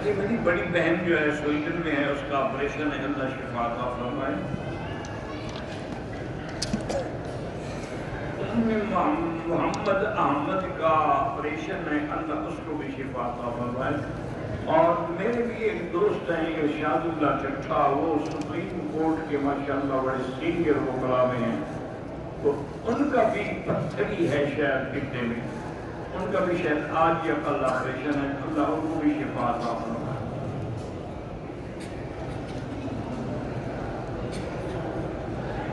کہ میری بڑی بہن جو ہے سویڈن میں ہے، اس کا آپریشن ہے، اللہ شفا عطا فرمائے۔ محمد احمد کا آپریشن ہے، اللہ اس کو بھی شفا عطا فرمائے۔ اور میرے بھی ایک دوست ہیں ارشاد اللہ چٹھا، وہ سپریم کورٹ کے ماشاءاللہ بڑے سینئر وکلاء میں ہیں، تو ان کا بھی پتھری ہے شاید کتنے میں، ان کا بھی شاید آج یا کل آپریشن ہے، اللہ ان کو بھی شفا عطا فرمائے۔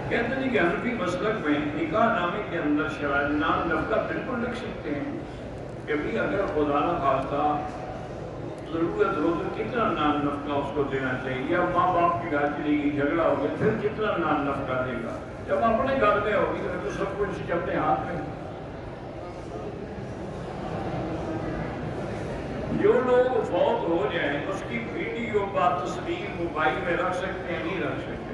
کہتے ہیں کہ حنفی مسلک میں نکاح نامے کے اندر شرائط نام نفقہ بالکل لکھ سکتے ہیں کہ بھی اگر خدا نہ خواستہ ضرورت ہو تو کتنا نام نفقہ اس کو دینا چاہیے، یا ماں باپ کی گھر چلے گی جھگڑا ہو گیا پھر کتنا نام نفقہ دے گا، جب اپنے گھر میں ہوگی تو سب کچھ اپنے ہاتھ میں۔ جو لوگ فوت ہو جائیں اس کی ویڈیو با تصویر موبائل میں رکھ سکتے ہیں، نہیں رکھ سکتے۔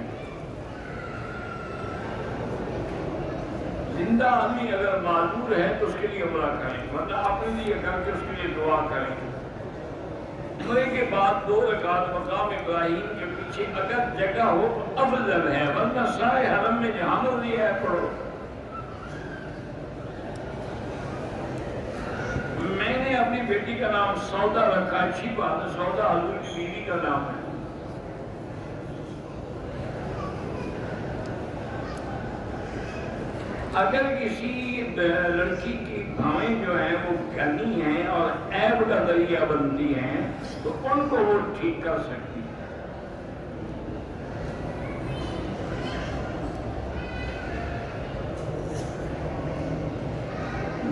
زندہ آدمی اگر معذور ہے تو اس کے لیے عمرہ کریں، ورنہ اپنے لیے کر کے اس کے لیے دعا کریں۔ عمرے کے بعد 2 رکعت مقام ابراہیم کے پیچھے اگر جگہ ہو تو افضل ہے، ورنہ سارے حرم میں جہاں مرضی ہے پڑھو۔ میں نے اپنی بیٹی کا نام سودا رکھا، اچھی بات ہے، سودا حضور کی بیوی کا نام ہے۔ اگر کسی لڑکی کی بھائیں جو ہیں وہ گھنی ہیں اور عیب کا ذریعہ بنتی ہیں تو ان کو وہ ٹھیک کر سکتی ہے۔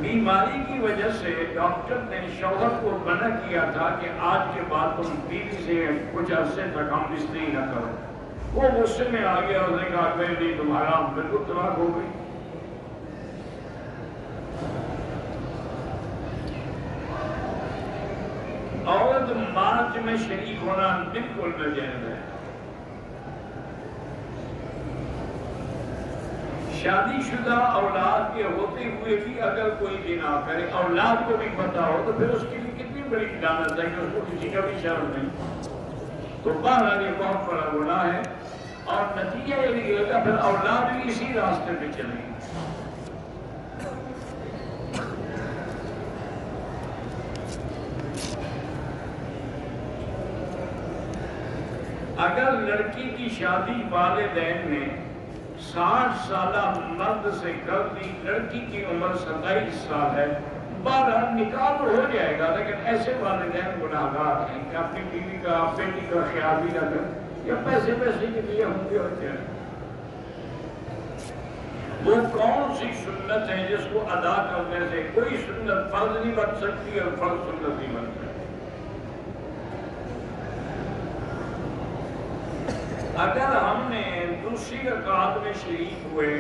بیماری کی وجہ سے ڈاکٹر نے شوہر کو منع کیا تھا کہ آج کے بعد تم بیوی سے کچھ عرصے تک ہم بستری نہ کرو۔ وہ غصے میں آ گیا، اس نے کہا میرے لیے تمہارا بالکل طلاق ہو گئی۔ عورت مارچ میں شریک ہونا بالکل ناجائز ہے۔ شادی شدہ اولاد کے ہوتے ہوئے بھی اگر کوئی زنا کرے، اولاد کو بھی پتہ ہو، تو پھر اس کے لیے کتنی بڑی لعنت ہے کہ اس کو کسی کا بھی شرم نہیں۔ تو بہرحال یہ بہت بڑا گناہ ہے، اور نتیجہ یہ نکلے گا پھر اولاد بھی اسی راستے پہ چلیں گے۔ اگر لڑکی کی شادی والدین نے 60 سالہ مرد سے کر دی، لڑکی کی عمر 27 سال ہے، بہرحال نکاح تو ہو جائے گا، لیکن ایسے والدین گناہگار ہیں کہ اپنی بیوی کا بیٹی کا خیال بھی نہ کریں، یا پیسے کے لیے ہوں گے اور کیا۔ وہ کون سی سنت ہے جس کو ادا کرنے سے کوئی سنت فرض نہیں بن سکتی اور فرض سنت نہیں بن سکتی۔ اگر ہم نے دوسری رکعت میں شریک ہوئے،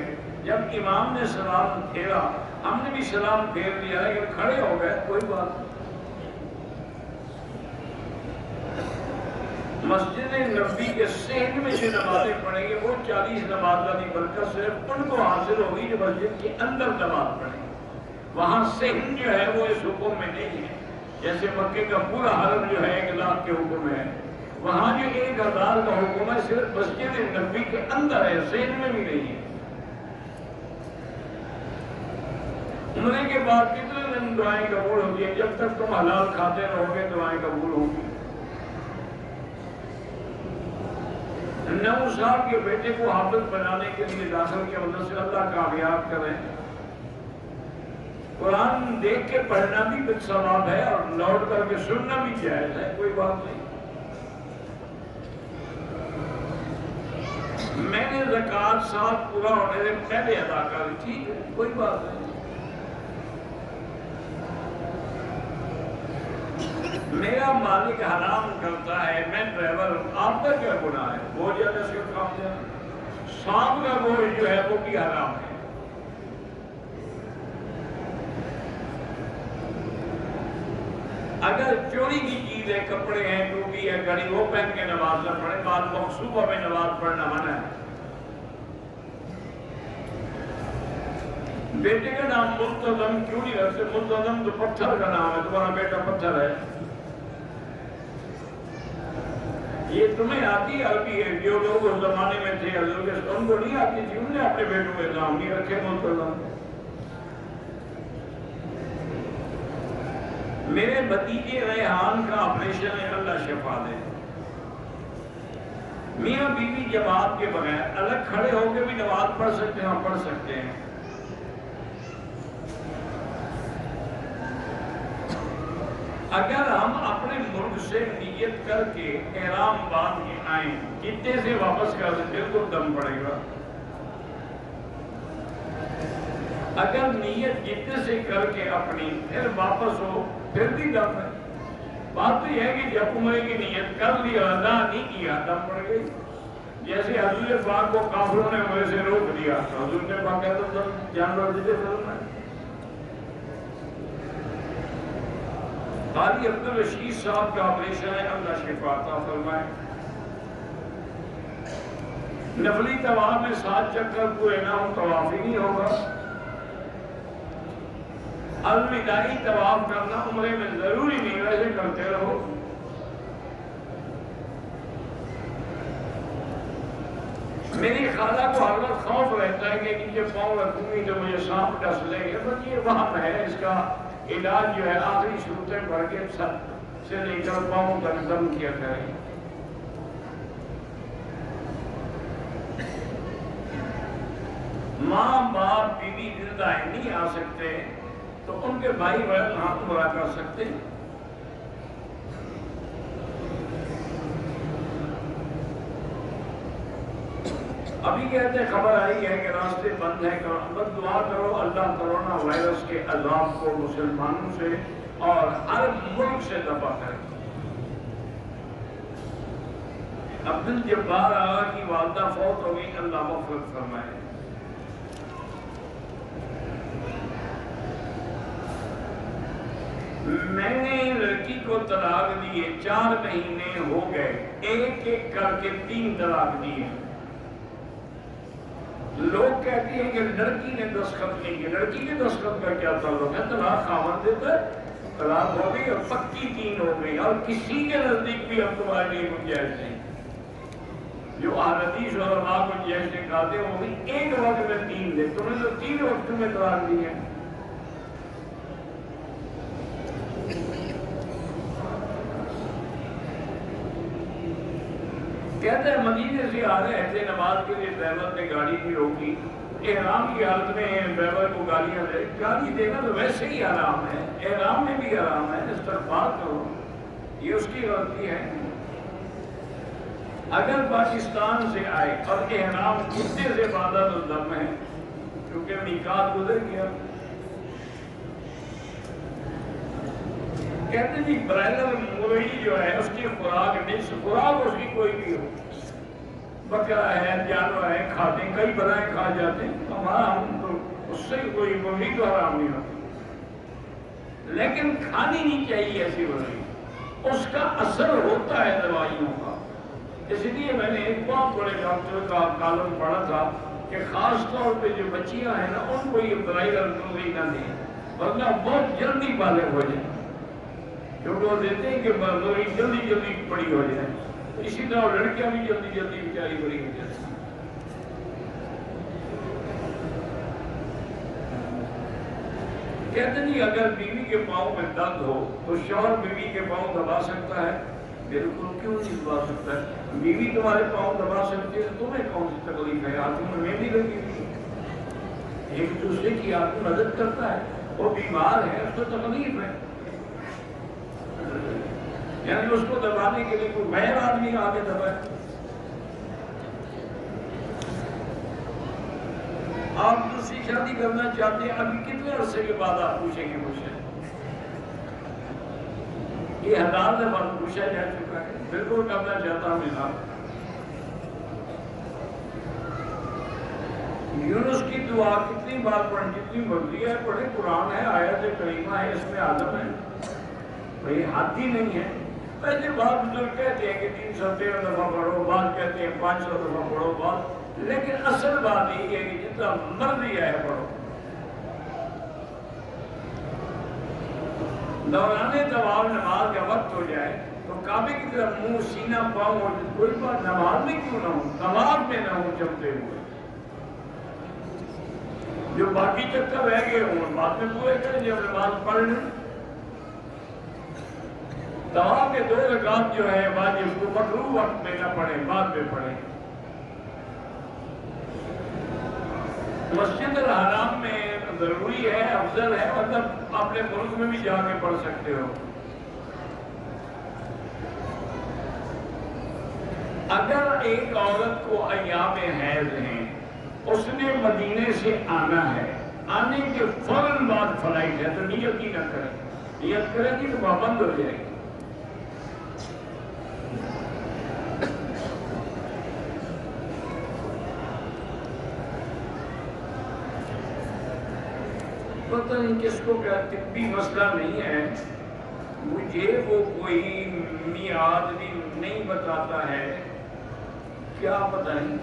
جب امام نے سلام پھیرا ہم نے بھی سلام پھیر دیا، لیکن کھڑے ہو گئے، کوئی بات نہیں۔ مسجد نبوی کے صحن میں جو نمازیں پڑھیں گے وہ 40 نماز والی برکت صرف ان کو حاصل ہوگی جو مسجد کے اندر نماز پڑھیں گے۔ وہاں صحن جو ہے وہ اس حکم میں نہیں ہے، جیسے مکے کا پورا حرم جو ہے 1 لاکھ کے حکم ہے، وہاں جو 1000 کا حکم ہے صرف مسجد نبوی کے اندر ہے، صحن میں بھی نہیں ہے۔ عمرے کے بعد کتنے دن دعائیں قبول ہوتی ہیں؟ جب تک تم حلال کھاتے رہو گے دعائیں قبول ہوگی۔ 9 سال کے بیٹے کو حافظ بنانے کے لیے داخل کیا، اللہ سے اللہ کامیاب کریں۔ قرآن دیکھ کے پڑھنا بھی ثواب ہے اور لوٹ کر کے سننا بھی جائز ہے، کوئی بات نہیں۔ میں نے زکوٰۃ سال پورا ہونے سے پہلے ادا کر دی، ٹھیک ہے، کوئی بات نہیں۔ میرا مالک حرام کرتا ہے، میں ڈرائیور ہوں، آپ کا کیا گناہ ہے؟ وہ جانے سے کام دیا، سانپ کا گوشت جو ہے وہ بھی حرام ہے۔ اگر چوری کی چیز ہے، کپڑے ہیں، ٹوپی ہے، گھڑی، وہ پہن کے نماز نہ پڑھے، بعد مقصوبہ میں نماز پڑھنا منع ہے۔ بیٹے کا نام ملتزم کیوں نہیں رکھتے؟ ملتزم تو پتھر کا نام ہے، تمہارا بیٹا پتھر ہے۔ یہ تمہیں آتی عربی ہے، جو لوگ اس زمانے میں تھے حضور کے ان کو نہیں آتی تھی، انہوں نے اپنے بیٹوں کے نام نہیں رکھے محترم۔ میرے بھتیجے ریحان کا آپریشن ہے، اللہ شفا دے۔ میاں بیوی جماعت کے بغیر الگ کھڑے ہو کے بھی نماز پڑھ سکتے ہیں، پڑھ سکتے ہیں۔ اگر ہم اپنے ملک سے نیت کر کے احرام باندھ کے آئیں، جتنے سے واپس کر دیتے تو دم پڑے گا۔ اگر نیت جتنے سے کر کے اپنی پھر واپس ہو پھر بھی دم ہے۔ بات تو یہ ہے کہ جب عمرے کی نیت کر لی اور ادا نہیں کیا دم پڑ گئی۔ جیسے حضور پاک کو کافروں نے عمرے سے روک دیا، حضور نے پاک کہتا تھا جانور دیتے فرمائے۔ قاری عبدالرشید صاحب کا آپریشن ہے، اللہ شفا عطا فرمائے۔ نفلی طواف میں 7 چکر پورے نہ ہو طواف ہی نہیں ہوگا۔ الوداعی طواف کرنا عمرے میں ضروری نہیں، ویسے کرتے رہو۔ میری خالہ کو ہر وقت خوف رہتا ہے کہ نیچے پاؤں رکھوں گی تو مجھے سانپ ڈس لے گا، بس یہ وہم ہے۔ اس کا علاج جو ہے آخری صورتیں پڑھ کے سر سے لے کر پاؤں تک دم کیا کریں۔ ماں باپ بیوی زندہ نہیں آ سکتے تو ان کے بھائی بہن ہاتھ برا کر سکتے۔ ابھی کہتے ہیں خبر آئی ہے کہ راستے بند ہیں، بس دعا کرو اللہ کرونا وائرس کے عذاب کو مسلمانوں سے اور عرب ملک سے دفع کرے۔ عبدالجبار آغا کی والدہ فوت ہو گئی، اللہ مغفرت فرمائے۔ میں نے لڑکی کو طلاق دیے، 4 مہینے ہو گئے، ایک ایک کر کے 3 طلاق دیے۔ لوگ کہتے ہیں کہ لڑکی نے دستخط نہیں کیا، لڑکی کے دستخط کا کیا تعلق ہے؟ طلاق خاوند دیتا ہے، طلاق ہو گئی اور پکی 3 ہو گئی، اور کسی کے نزدیک بھی اب تمہارے لیے گنجائش نہیں۔ جو حدیث اور علماء گنجائش نکالتے ہیں وہ بھی ایک وقت میں 3 دے، تمہیں تو 3 وقت میں طلاق دی ہے۔ کہتے ہیں مدینے سے آ رہے تھے نماز کے لیے، ڈرائیور نے گاڑی بھی روکی، احرام کی حالت میں ڈرائیور کو گالیاں دے، گالی دینا تو ویسے ہی حرام ہے، احرام میں بھی حرام ہے، استغفار کرو، یہ اس کی غلطی ہے۔ اگر پاکستان سے آئے اور احرام کتنے سے باندھا تو دم ہے، کیونکہ میقات گزر گیا۔ کہتے جی برائلر مرغی جو ہے اس کی خوراک خوراک اس کی کوئی بھی ہو، بکرا ہے جانور ہے کھاتے ہیں، کئی برائیں کھا جاتے ہیں، ہمارا ہم تو اس سے کوئی مرغی تو حرام نہیں ہوتی، لیکن کھانی نہیں چاہیے ایسی مرغی، اس کا اثر ہوتا ہے دوائیوں کا۔ اس لیے میں نے ایک بہت بڑے ڈاکٹر کا کالم پڑھا تھا کہ خاص طور پہ جو بچیاں ہیں نا ان کو یہ برائلر مرغی نہ دیں، ورنہ بہت جلدی بالغ ہو جائیں، کیونکہ وہ دیتے ہیں کہ مرغی جلدی جلدی بڑی ہو جائے، اسی طرح لڑکیاں بھی جلدی جلدی بیچاری بڑی ہو جاتی ہیں۔ کہتے ہیں اگر بیوی کے پاؤں میں درد ہو تو شوہر بیوی کے پاؤں دبا سکتا ہے؟ بالکل، کیوں نہیں دبا سکتا ہے؟ بیوی تمہارے پاؤں دبا سکتی ہے، تمہیں کون سی تکلیف ہے؟ ہاتھوں میں مہندی لگی ہوئی، ایک دوسرے کی آپ کو مدد کرتا ہے، وہ بیمار ہے اس کو تکلیف ہے، یعنی اس کو دبانے کے لیے کوئی غیر آدمی آگے دبائے۔ آپ دوسری شادی کرنا چاہتے ہیں، ابھی کتنے عرصے کے بعد آپ پوچھیں گے مجھ سے؟ یہ 1000 دفعہ پوچھا جا چکا ہے، بالکل کرنا چاہتا ہوں جناب۔ یونس کی دعا کتنی بار پڑھیں، جتنی مرضی ہے پڑھیں، قرآن ہے، آیت کریمہ ہے، اس میں عالم ہے، کوئی حد ہی نہیں ہے۔ ویسے بعض بزرگ کہتے ہیں کہ 313 دفعہ پڑھو، بعض کہتے ہیں 500 دفعہ پڑھو، بعض، لیکن اصل بات یہ ہے کہ جتنا مرضی ہے پڑھو۔ دوران طواف نماز کا وقت ہو جائے تو کعبے کی طرف منہ سینہ پاؤں اور کوئی بات نماز میں کیوں نہ ہوں، نماز میں نہ ہوں چلتے ہوئے، جو باقی چکر رہ گئے ہوں بعد میں پورے کریں جب نماز پڑھ لیں۔ طواف کے 2 رکعت جو ہے واجب کو مکروہ وقت میں نہ پڑھیں، بعد میں پڑھیں۔ مسجد الحرام میں ضروری ہے، افضل ہے، مطلب اپنے ملک میں بھی جا کے پڑھ سکتے ہو۔ اگر ایک عورت کو ایام حیض ہیں، اس نے مدینے سے آنا ہے، آنے کے فوراً بعد فلائٹ ہے تو نیت ہی نہ کرے، نیت کرے گی تو پابند ہو جائے گی۔ پتہ نہیں کس کو کیا طبی مسئلہ نہیں ہے، مجھے وہ کوئی میعاد نہیں بتاتا ہے، کیا پتہ نہیں،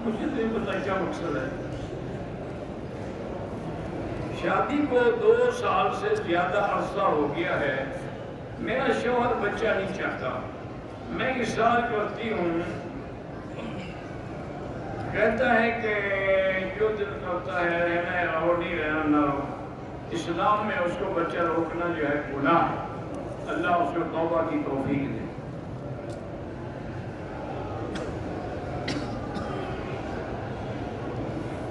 مجھے نہیں پتہ کیا مقصد ہے۔ شادی کو 2 سال سے زیادہ عرصہ ہو گیا ہے، میرا شوہر بچہ نہیں چاہتا، میں اصرار کرتی ہوں، کہتا ہے کہ جو دل کرتا ہے رہنا ہے رہو، نہیں رہنا نہ رہو۔ اسلام میں اس کو بچہ روکنا جو ہے گناہ ہے، اللہ اس کو توبہ کی توفیق دے۔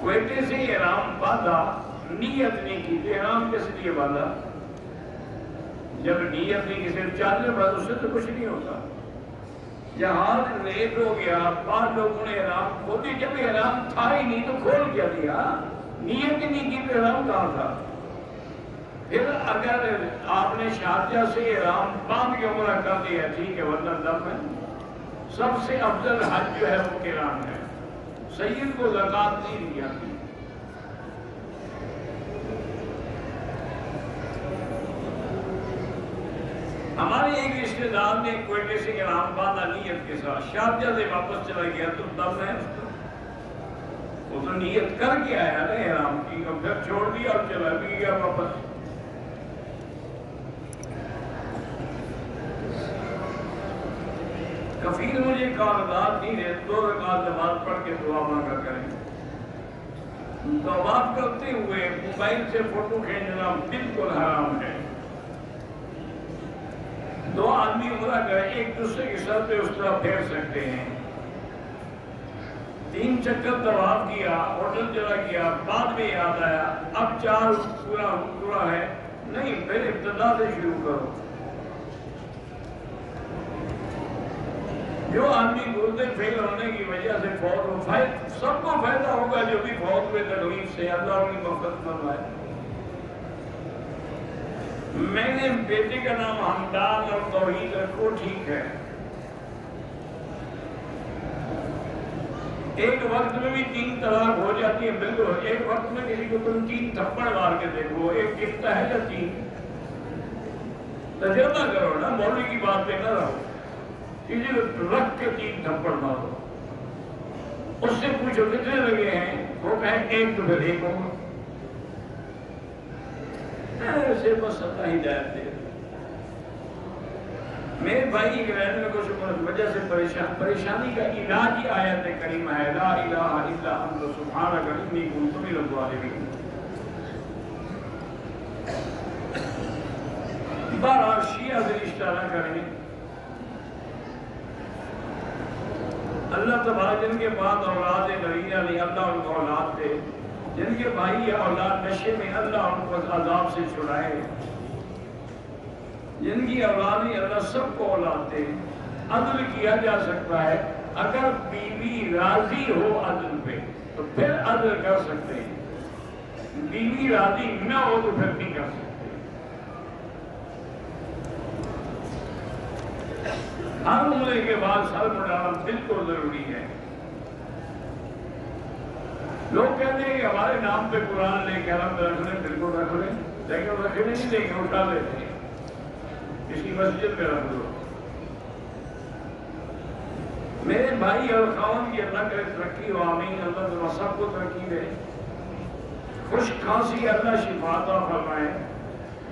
کوئٹے سے احرام باندھا، نیت نہیں کی، احرام کس لیے باندھا؟ جب نیت نہیں کسی چادر باندھ اس سے تو کچھ نہیں ہوتا۔ جہاز لیٹ ہو گیا، 5 لوگوں نے احرام کھول دیا، جب احرام تھا ہی نہیں تو کھول کیا دیا؟ نیت ہی نہیں کی تو احرام کہاں تھا؟ پھر اگر آپ نے شارجہ سے احرام باندھ کے عمرہ کر دیا ٹھیک ہے، ورنہ دم ہے۔ سب سے افضل حج جو ہے وہ قران ہے، سید کو زکوٰۃ نہیں دی جاتی۔ ہمارے ایک رشتے دار نے کوئٹے سے احرام باندھا نیت کے ساتھ، شارجہ سے واپس چلا گیا تو دم ہے اس کو، وہ تو نیت کر کے آیا نا احرام کی، اور پھر چھوڑ دیا اور چلا بھی گیا واپس۔ کفیل مجھے کاغذات نہیں ہے، 2 رکعت نماز پڑھ کے دعا مانگا کریں۔ طواف کرتے ہوئے موبائل سے فوٹو کھینچنا بالکل حرام ہے۔ 2 آدمی عمرہ کریں، ایک دوسرے کے سر پہ اس طرح پھیر سکتے ہیں۔ 3 چکر طواف کیا، ہوٹل چلا گیا، بعد میں یاد آیا اب 4 پورا ہے، نہیں پھر ابتدا سے شروع کرو۔ جو آدمی گردے فیل ہونے کی وجہ سے فوت ہو، سب کو فائدہ ہوگا جو بھی فوت ہوئے تکلیف سے، اللہ ان کی مغفرت فرمائے۔ میں نے بیٹے کا نام حمدان اور توحید رکھو، ٹھیک ہے، ایک وقت میں بھی 3 طلاق ہو جاتی ہے، بالکل ایک وقت میں کسی کو تم 3 تھپڑ مار کے دیکھو، ایک گرتا ہے یا 3؟ تجربہ کرو نا، مولوی کی بات پہ نہ رہو، کسی کو رکھ کے 3 تھپڑ مارو، اس سے پوچھو کتنے لگے ہیں، وہ کہیں 1 تو پھر 1 ہوگا، ایسے بس اللہ ہدایت دے۔ میرے بھائی انگلینڈ میں کچھ وجہ سے پریشانی کا علاج ہی آیت کریمہ ہے، لا الہ الا انت سبحانک انی کنت من الظالمین۔ بہرحال شیعہ سے رشتہ نہ کریں، اللہ تبارک جن کے بعد اولاد نرینہ نہیں، اللہ ان کو اولاد دے، جن کے بھائی یا اولاد نشے میں اللہ ان کو عذاب سے چھڑائے، جن کی اولاد نہیں اللہ سب کو اولاد دے۔ عدل کیا جا سکتا ہے، اگر بیوی راضی ہو عدل پہ تو پھر عدل کر سکتے ہیں، بیوی راضی نہ ہو تو پھر نہیں کر سکتے۔ ہر عمرے کے بعد سر مڈانا بالکل ضروری ہے۔ لوگ کہتے ہیں کہ ہمارے نام پہ قرآن لے کے حرم میں رکھ لیں، بالکل رکھ لیں، لیکن رکھنے نہیں دیں گے، اٹھا لیتے ہیں، کسی مسجد میں رکھ دو۔ میرے بھائی اور خاون کی اللہ کرے ترقی ہو، آمین، اللہ تعالیٰ سب کو ترقی دے، خوش کھانسی اللہ شفا عطا فرمائے،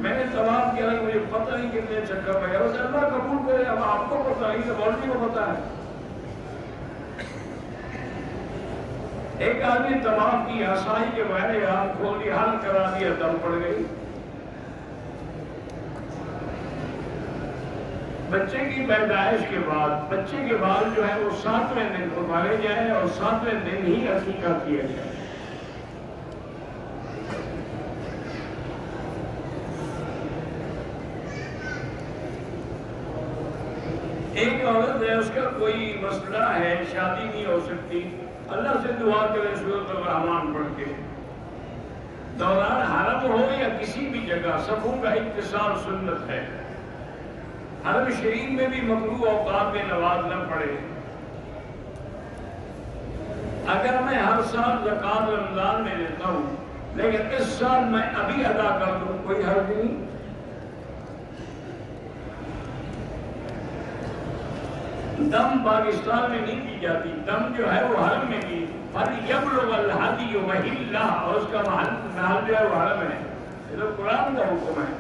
میں نے طواف کیا مجھے پتہ نہیں کتنے چکر لگے، اسے اللہ قبول کرے، اب آپ کو پتہ نہیں کہ مولوی کو پتہ ہے۔ ایک آدمی طواف کی آسائی کے بغیر ہاتھ کھول دیا، حل کرا دیا، دم پڑ گئی۔ بچے کی پیدائش کے بعد بچے کے بعد جو ہے وہ 7ویں دن اتارے جائیں اور 7ویں دن ہی عقیقہ کیا جائے۔ ایک عورت ہے، اس کا کوئی مسئلہ ہے، شادی نہیں ہو سکتی، اللہ سے دعا کرے سورۃ الرحمن پڑھ کے، دوران حرم ہو یا کسی بھی جگہ صفوں کا اتصال سنت ہے۔ حرم شریف میں بھی مکروہ اوقات میں نماز نہ پڑھے۔ اگر میں ہر سال زکوٰۃ رمضان میں دیتا ہوں لیکن اس سال میں ابھی ادا کر دوں، کوئی حرج نہیں۔ دم پاکستان میں نہیں کی جاتی، دم جو ہے وہ حرم میں کی، فَلْيَبْلُغَ الْهَدْيُ مَحِلَّهُ، اور اس کا محل جو ہے وہ حرم ہے، یہ تو قرآن کا حکم ہے۔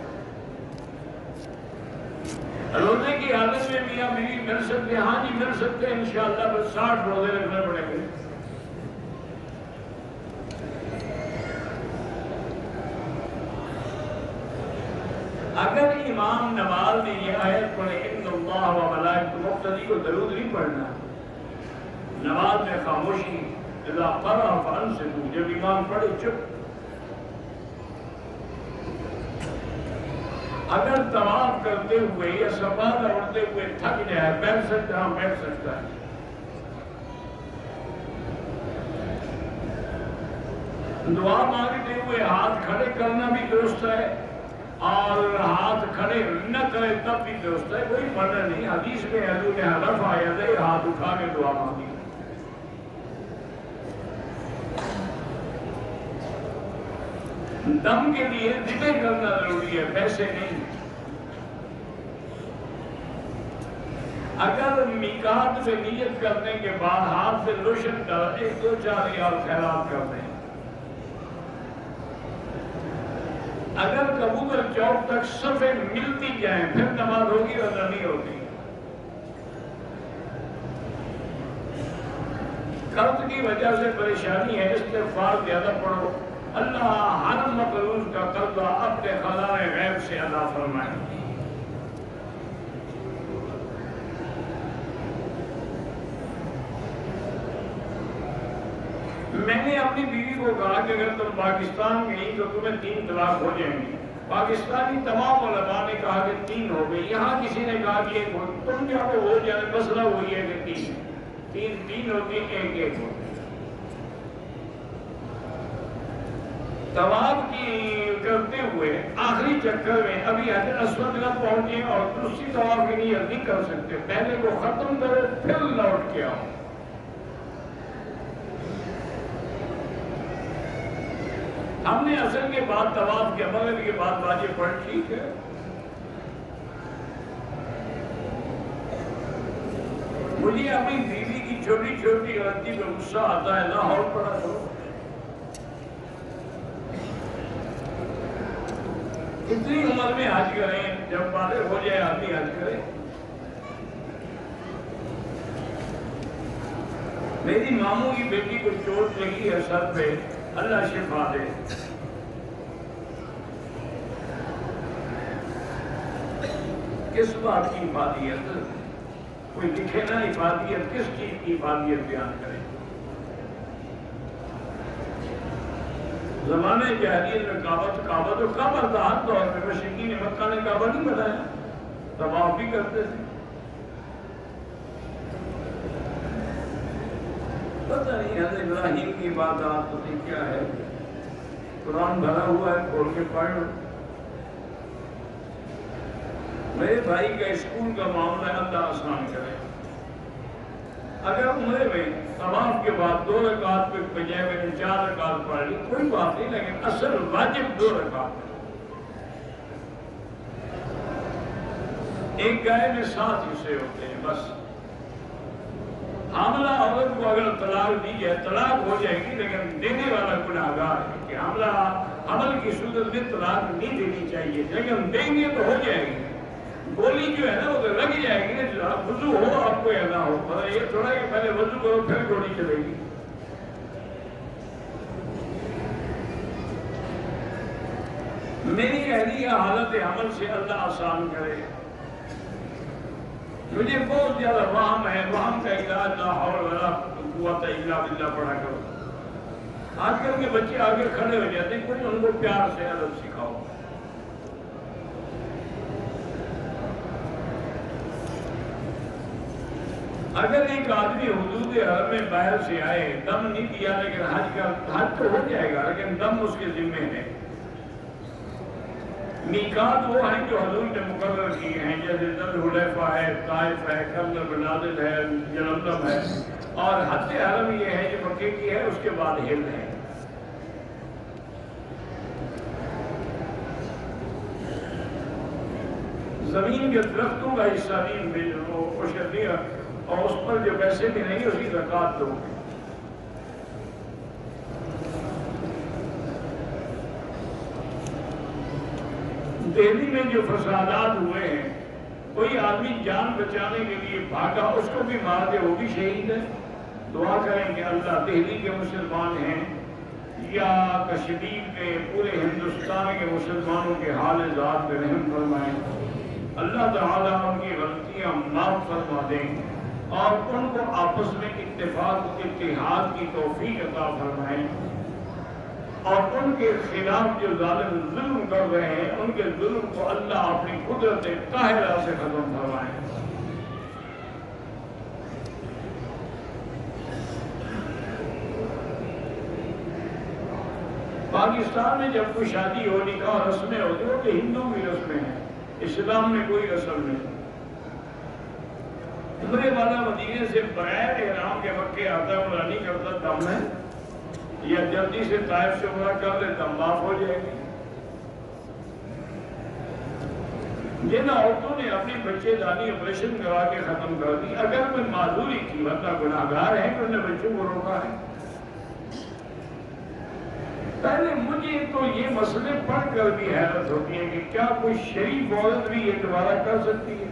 روزے کی حالت میں میاں بیوی مل سکتے ہیں، ہاں جی مل سکتے ہیں انشاءاللہ، بس 60 روزے رکھنے پڑیں گے۔ اگر امام نماز میں یہ آیت پڑھے ان اللہ و ملائکۃ، مقتدی کو درود نہیں پڑھنا، نماز میں خاموشی، اذا قرأ فانصتوا، جب امام پڑھے چپ۔ اگر طواف کرتے ہوئے یا صفا دوڑتے ہوئے تھک جائے، بیٹھ سکتا ہے، بیٹھ سکتا ہے۔ دعا مانگتے ہوئے ہاتھ کھڑے کرنا بھی درست ہے اور ہاتھ کھڑے نہ کرے تب بھی درست ہے، کوئی منع نہیں۔ حدیث میں حضور نے رفع یدیہ، ہاتھ اٹھا کے دعا مانگی۔ دم کے لیے ذکر کرنا ضروری ہے، پیسے نہیں۔ اگر میقات سے نیت کرنے کے بعد ہاتھ سے روشن کر 1-2-4 ریال خیرات کر دیں۔ اگر کبوتر چوک تک صفیں ملتی جائیں پھر نماز ہوگی ورنہ نہیں ہوتی۔ قرض کی وجہ سے پریشانی ہے، استغفار زیادہ پڑھو، اللہ ہر مقروض کا قرضہ اپنے خزانہ غیب سے ادا فرمائے۔ میں نے اپنی بیوی کو کہا کہ اگر تم پاکستان گئی تو تمہیں 3 طلاق ہو جائیں گی۔ پاکستانی تمام علماء نے کہا کہ 3 ہو گئی، یہاں کسی نے کہا کہ 1 ہو، تم کیا ہو جائے، مسئلہ وہی ہے کہ 3 ہوتی، 1 ہوتی۔ طواف کی کرتے ہوئے آخری چکر میں ابھی حجر اسود نہ پہنچے اور دوسری طواف کی نیت نہیں کر سکتے، پہلے کو ختم کرو پھر لوٹ کے آؤ۔ ہم نے اصل کے بعد طواف کے مغرب کے بعد واجب پڑھ، ٹھیک ہے۔ مجھے اپنی بیوی کی چھوٹی چھوٹی غلطی پہ غصہ آتا ہے، لاہور پڑا تو اتنی عمر میں حج کریں، جب بالغ ہو جائے آدمی حج کرے۔ میری ماموں کی بیٹی کو چوٹ لگی ہے سر پہ، اللہ شفا دے۔ کس بات کی افادیت؟ کوئی لکھے نا افادیت کس چیز کی افادیت بیان کرے؟ زمانے جاہلیت میں کعبہ تو کعبہ تھا، ہر دور میں مشرکین مکہ نے کعبہ نہیں بنایا، طواف بھی کرتے تھے۔ پتہ نہیں حضرت ابراہیم کی عبادات پتہ کیا ہے، قرآن بھرا ہوا ہے، کھول کے پڑھ لو۔ میرے بھائی کا اسکول کا معاملہ اللہ آسان کرے۔ اگر عمرے میں طواف کے بعد 2 رکعت پہ بجائے میں نے 4 رکعت پڑھ لی، کوئی بات نہیں، لیکن اصل واجب 2 رکعت ہے۔ ایک گائے میں 7 حصے ہوتے ہیں، بس حاملہ عورت کو اگر طلاق دی جائے طلاق ہو جائے گی، لیکن دینے والا گناہگار ہے کہ حمل کی صورت میں طلاق نہیں دینی چاہیے، لیکن دیں گے تو ہو جائے گی۔ گولی جو ہے نا وہ تو لگ جائے گی، وضو ہو آپ کو یا نہ ہو، یہ تھوڑا کہ پہلے وضو کرو پھر گولی چلے گی۔ میری اہلیہ حالت حمل سے اللہ آسان کرے۔ مجھے بہت زیادہ وہم ہے، وہم کا علاج لا حول ولا قوت الا باللہ پڑھا کرو۔ آج کل کے بچے آگے کھڑے ہو جاتے ہیں، کوئی ان کو پیار سے ادب سکھاؤ۔ اگر ایک آدمی حدود حرم میں باہر سے آئے، دم نہیں دیا لیکن حج تو ہو جائے گا، لیکن دم اس کے ذمے ہے۔ میقات وہ ہیں جو حضور نے مقرر کیے ہیں، جیسے ذل حلیفہ ہے، طائف ہے، کرن بنادل ہے، یلملم ہے، اور حد حرم یہ ہے جو مکے کی ہے، اس کے بعد ہل ہے۔ زمین کے درختوں کا حصہ نہیں بھیجو، اور اس پر جو پیسے بھی نہیں اس کی زکوٰۃ دو۔ دہلی میں جو فسادات ہوئے ہیں، کوئی آدمی جان بچانے کے لیے بھاگا، اس کو بھی مار دے، وہ بھی شہید ہے۔ دعا کریں کہ اللہ دہلی کے مسلمان ہیں یا کشمیر کے پورے ہندوستان کے مسلمانوں کے حال ذات پہ رحم فرمائیں، اللہ تعالیٰ ان کی غلطیاں معاف فرما دیں، اور ان کو آپس میں اتفاق و اتحاد کی توفیق عطا فرمائیں، اور ان کے خلاف جو ظالم ظلم کر رہے ہیں ان کے ظلم کو اللہ اپنی قدرت قاہرہ سے ختم فرمائیں۔ پاکستان میں جب کوئی شادی ہو، نکاح رسمیں ہوتی ہیں، کہ ہندو کی رسمیں ہیں، اسلام میں کوئی رسم نہیں۔ عمرے والا مدینے سے بغیر احرام کے مکے آتا ہے، عمرہ نہیں کرتا، دم ہے، یا جلدی سے طائف سے عمرہ کر لے، دم معاف ہو جائے گی۔ جن عورتوں نے اپنی بچے دانی آپریشن کرا کے ختم کر دی، اگر کوئی معذوری تھی، مطلب گناہگار ہے کہ انہوں نے بچوں کو روکا ہے؟ پہلے مجھے تو یہ مسئلے پڑھ کر بھی حیرت ہوتی ہے کہ کیا کوئی شریف عورت بھی یہ دوبارہ کر سکتی ہے؟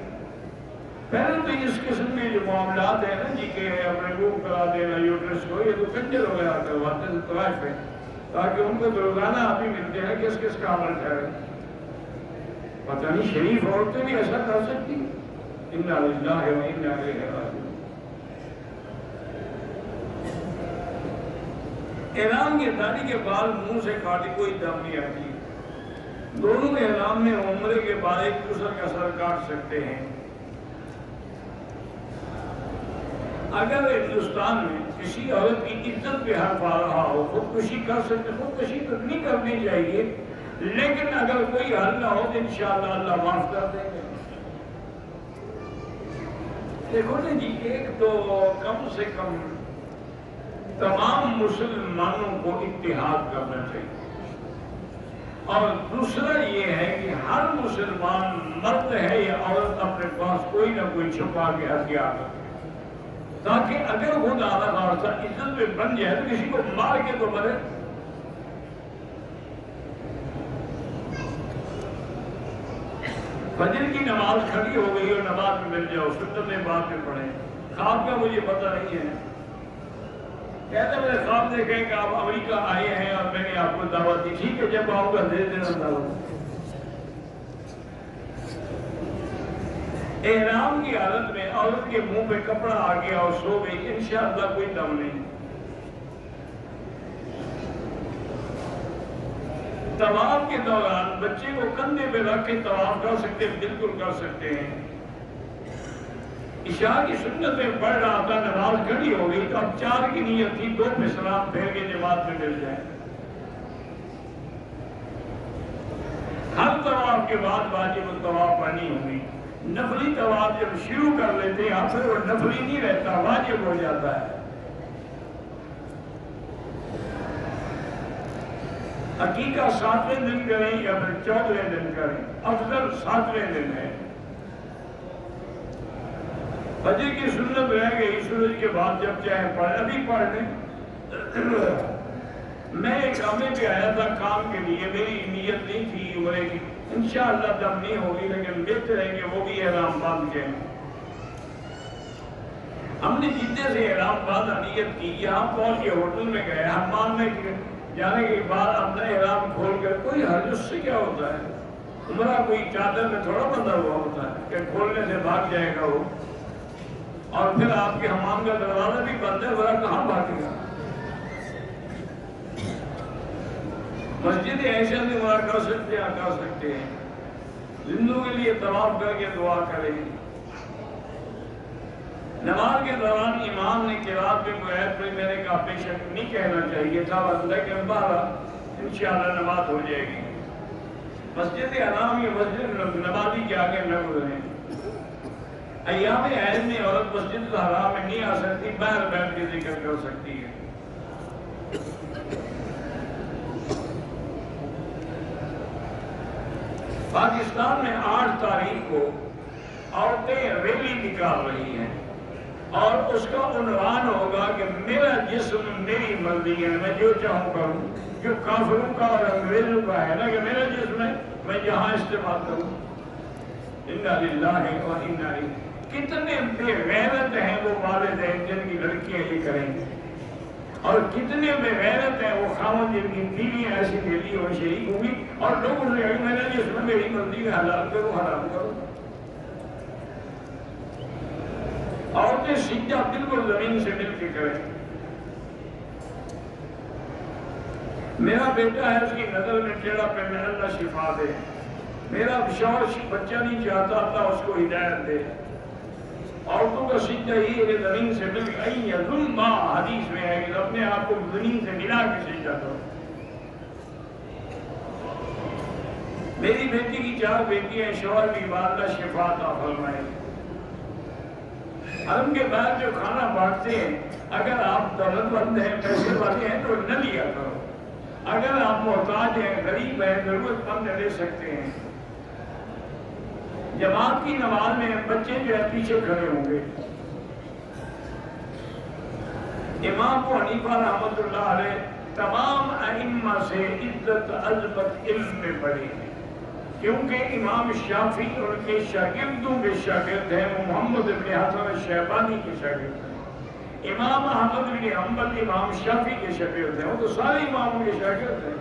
پہلے تو اس قسم میں جو معاملات ہیں نا جی کہ اپنے روم کرا دینا یوٹرس کو، یہ تو کنجر وغیرہ کرواتے ہیں طائف میں، تاکہ ان کو روزانہ آپ ہی ملتے ہیں کس کس کا عمل ٹھہرے۔ پتہ نہیں شریف عورتیں بھی ایسا کر سکتی ہیں؟ انا للہ و انا الیہ راجعون۔ احرام کے داڑھی کے بال منہ سے کاٹے کوئی دم نہیں آتی۔ دونوں احرام میں عمرے کے بعد ایک دوسرے کا سر کاٹ سکتے ہیں۔ اگر ہندوستان میں کسی عورت کی عزت پہ حرف آ رہا ہو، خودکشی کر سکتے، خودکشی تو نہیں کرنی چاہیے، لیکن اگر کوئی حل نہ ہو تو انشاءاللہ اللہ معاف کر دیں گے۔ دیکھو نا جی، ایک تو کم سے کم تمام مسلمانوں کو اتحاد کرنا چاہیے، اور دوسرا یہ ہے کہ ہر مسلمان مرد ہے یا عورت اپنے پاس کوئی نہ کوئی چھپا کے ہتھیار رکھے، تاکہ اگر خدا نخواستہ عزت میں بن جائے تو کسی کو مار کے تو مرے۔ فجر کی نماز کھڑی ہو گئی اور نماز میں مل جاؤ، سنتیں بعد میں پڑھیں، خواب کا مجھے پتہ نہیں ہے، کہتے ہیں میں نے خواب دیکھیں کہ آپ امریکہ آئے ہیں اور میں نے آپ کو دعوت دی، ٹھیک ہے جب آؤں گا دے دینا دعوت۔ احرام کی حالت میں عورت کے منہ پہ کپڑا آ گیا اور سو گئی، انشاءاللہ کوئی دم نہیں۔ طواف کے دوران بچے کو کندھے پہ رکھ کے طواف کر سکتے ہیں، بالکل کر سکتے ہیں۔ عشاء کی سنت میں پڑھ رہا تھا، نماز کھڑی ہو گئی تو اب 4 کی نیت تھی، 2 پہ سلام پھیر کے جماعت میں مل جائے۔ ہر طواف کے بعد واجب الطواف پڑھنی ہوگی۔ نفلی طواف جب شروع کر لیتے ہیں پھر وہ نفلی نہیں رہتا، واجب ہو جاتا ہے۔ عقیقہ 7ویں دن کریں یا پھر 14ویں دن کریں، افضل 7ویں دن ہے۔ فجر کی سنت رہ گئی، سورج کے بعد جب چاہے پڑھ، ابھی پڑھ لیں۔ میں ایک کامے پہ آیا تھا کام کے لیے، میری نیت نہیں تھی عمرے کی، انشاءاللہ جب نہیں ہوگی لیکن بہتر ہے کہ وہ بھی احرام باندھ کے۔ ہم نے جتنے سے احرام باندھا نیت کی، یہاں پہنچ کے ہوٹل میں گئے، حمام میں جانے کے بعد اپنا احرام کھول کر، کوئی حرج اس سے کیا ہوتا ہے؟ عمرہ کوئی چادر میں تھوڑا بندھا ہوا ہوتا ہے کہ کھولنے سے بھاگ جائے گا وہ، اور پھر آپ کے حمام کا دروازہ بھی بند ہے، ورنہ کہاں بھاگے گا؟ مسجد عائشہ میں عمرہ کر سکتے ہیں، زندوں کے لیے طواف کر کے دعا کریں۔ نماز کے دوران امام نے قرات میں معید پہ میں نے کہا بے شک نہیں کہنا چاہیے تھا، لیکن بہرحال انشاءاللہ نماز ہو جائے گی۔ مسجد حرام یا مسجد نمازی کے آگے نہ گزریں۔ ایام حیض میں عورت مسجد الحرام میں نہیں آ سکتی، باہر بیٹھ کے ذکر کر سکتی ہے۔ پاکستان میں 8 تاریخ کو عورتیں ریلی نکال رہی ہیں، اور اس کا عنوان ہوگا کہ میرا جسم میری مرضی ہے، میں جو چاہوں کروں، جو کافروں کا اور انگریزوں کا ہے نا کہ میرا جسم ہے، میں جہاں استعمال کروں۔ انا للہ و انا الیہ۔ کتنے بے غیرت ہیں وہ والدین جن کی لڑکیاں یہ کریں گے، اور کتنے بے غیرت ہیں وہ خاوند جن کی بیویاں ایسی دلی اور شریک ہوں گی، اور لوگوں نے کہا میرا جسم میری مرضی ہے، حلال کرو حرام کرو۔ عورتیں سجدہ بالکل زمین سے مل کے کریں۔ میرا بیٹا ہے، اس کی نظر میں ٹیڑھا پڑنا، اللہ شفا دے۔ میرا شوہر بچہ نہیں چاہتا، اللہ اس کو ہدایت دے۔ عورتوں کا سجدہ یہ ہے کہ زمین سے مل کے یظلم، حدیث میں ہے کہ اپنے آپ کو زمین سے ملا کے سجدہ کرو۔ میری بیٹی کی 4 بیٹیاں، شوہر کی اللہ شفا عطا فرمائے۔ حرم کے بعد جو کھانا بانٹتے ہیں، اگر آپ دولت مند ہیں، پیسے والے ہیں تو نہ لیا کرو، اگر آپ محتاج ہیں، غریب ہیں، ضرورت مند لے سکتے ہیں۔ جماعت کی نماز میں بچے جو ہے پیچھے کھڑے ہوں گے۔ امام ابو حنیفہ رحمۃ اللہ علیہ تمام ائمہ سے عزت عظمت علم میں پڑے ہیں، کیونکہ امام شافعی ان کے شاگردوں کے شاگرد ہیں، وہ محمد بن حسن الشیبانی کے شاگرد ہیں۔ امام احمد بن حنبل امام شافعی کے شاگرد ہیں، وہ تو سارے اماموں کے شاگرد ہیں۔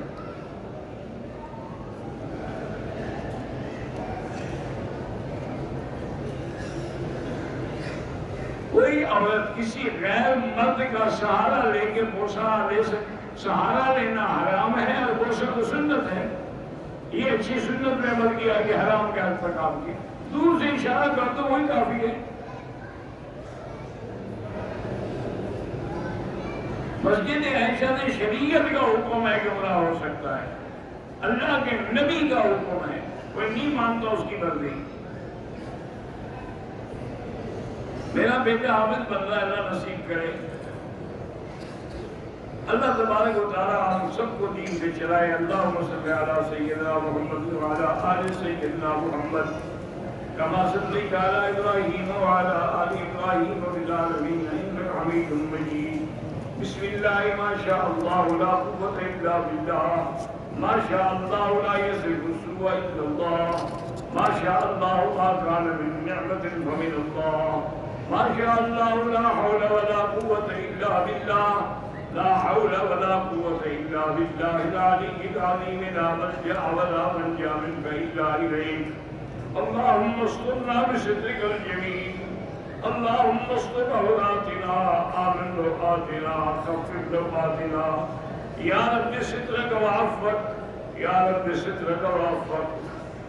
کوئی عورت کسی غیر مرد کا سہارا لے کے بوسہ لے سہارا لینا حرام ہے، اور بوسہ تو سنت ہے۔ یہ اچھی سنت میں عمل کیا کہ حرام کے حد تک آپ کی دور سے اشارہ کر دو وہی کافی ہے۔ مسجد عائشہ نے شریعت کا حکم ہے کہ عمرہ ہو سکتا ہے، اللہ کے نبی کا حکم ہے، کوئی نہیں مانتا اس کی مرضی۔ میرا بیٹا حافظ بن رہا ہے، اللہ نصیب کرے۔ اللہ تبارک و تعالیٰ ہم سب کو دین پہ چلائے۔ اللہم صلی علی سیدنا محمد وعلی آل سیدنا محمد کما صلیت علی ابراہیم وعلی آل ابراہیم فی العالمین انک حمید مجید۔ بسم اللہ ما شاء اللہ لا قوة الا باللہ، ما شاء اللہ لا یصرف السوء الا اللہ، ما شاء اللہ ما کان من نعمت فمن اللہ، ما شاء اللہ لا حول ولا قوة الا باللہ، لا حول ولا قوة إلا بالله العلي العظيم، لا ملجأ ولا منجا منك إلا إليك، اللهم استرنا بسترك الجميل، اللهم استر عوراتنا، آمن روآتنا، خفف لوآتنا، یا رب سترك وعفوك، یا رب سترك وعفوك،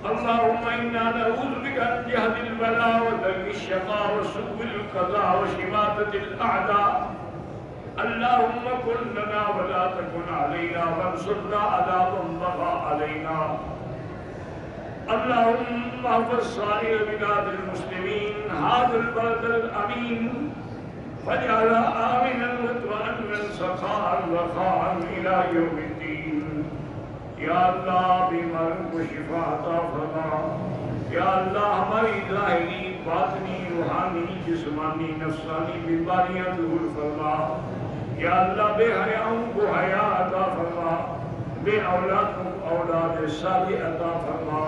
اللهم إنا نعوذ بك من جهد البلاء ودرك الشقاء وسوء القضاء وشماتة الأعداء، اللهم كن لنا ولا تكن علينا، وانصرنا على من بغى علينا، اللهم احفظ سائر بلاد المسلمين، هذا البلد الامين فاجعلها آمنا مطمئنا سخاء رخاء الى يوم الدين۔ یا اللہ بیماروں کو شفا عطا فرما، یا اللہ ہماری ظاہری باطنی روحانی جسمانی نفسانی بیماریاں دور فرما یا اللہ بے حیاؤں کو حیا عطا فرما بے اولادوں کو اولاد صالح عطا فرما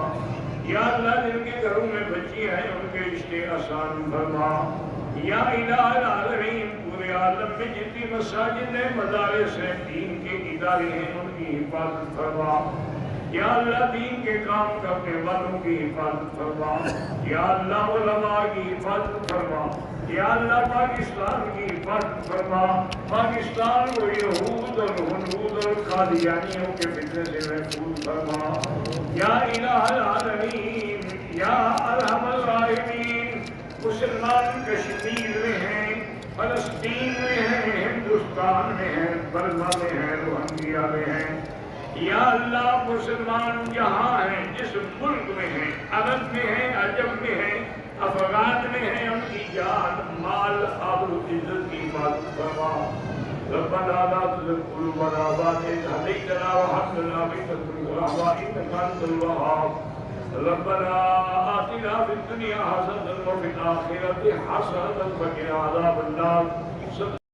یا اللہ جن کے گھروں میں بچی ہیں ان کے رشتے آسان فرما یا الہ العالمین پورے عالم میں جتنی مساجد ہیں مدارس ہیں دین کے ادارے ہیں ان کی حفاظت فرما یا اللہ دین کے کام کرنے والوں کی حفاظت فرما یا اللہ علماء کی حفاظت فرما یا اللہ پاکستان کی حفاظت فرما پاکستان کو یہود اور ہنود اور قادیانیوں کے فتنے سے محفوظ فرما یا الہ العالمین یا ارحم الراحمین مسلمان کشمیر میں ہیں فلسطین میں ہیں ہندوستان میں ہیں برما میں ہیں روہنگیا میں ہیں یا اللہ مسلمان جہاں ہیں جس ملک میں ہیں عرب میں ہیں عجم میں ہیں افغان میں ہیں ان کی جان مال آبرو عزت کی حفاظت فرما ربنا لا تزغ قلوبنا بعد إذ هديتنا وهب لنا من لدنك رحمة إنك أنت الوهاب ربنا آتنا في الدنيا حسنة وفي الآخرة حسنة وقنا عذاب النار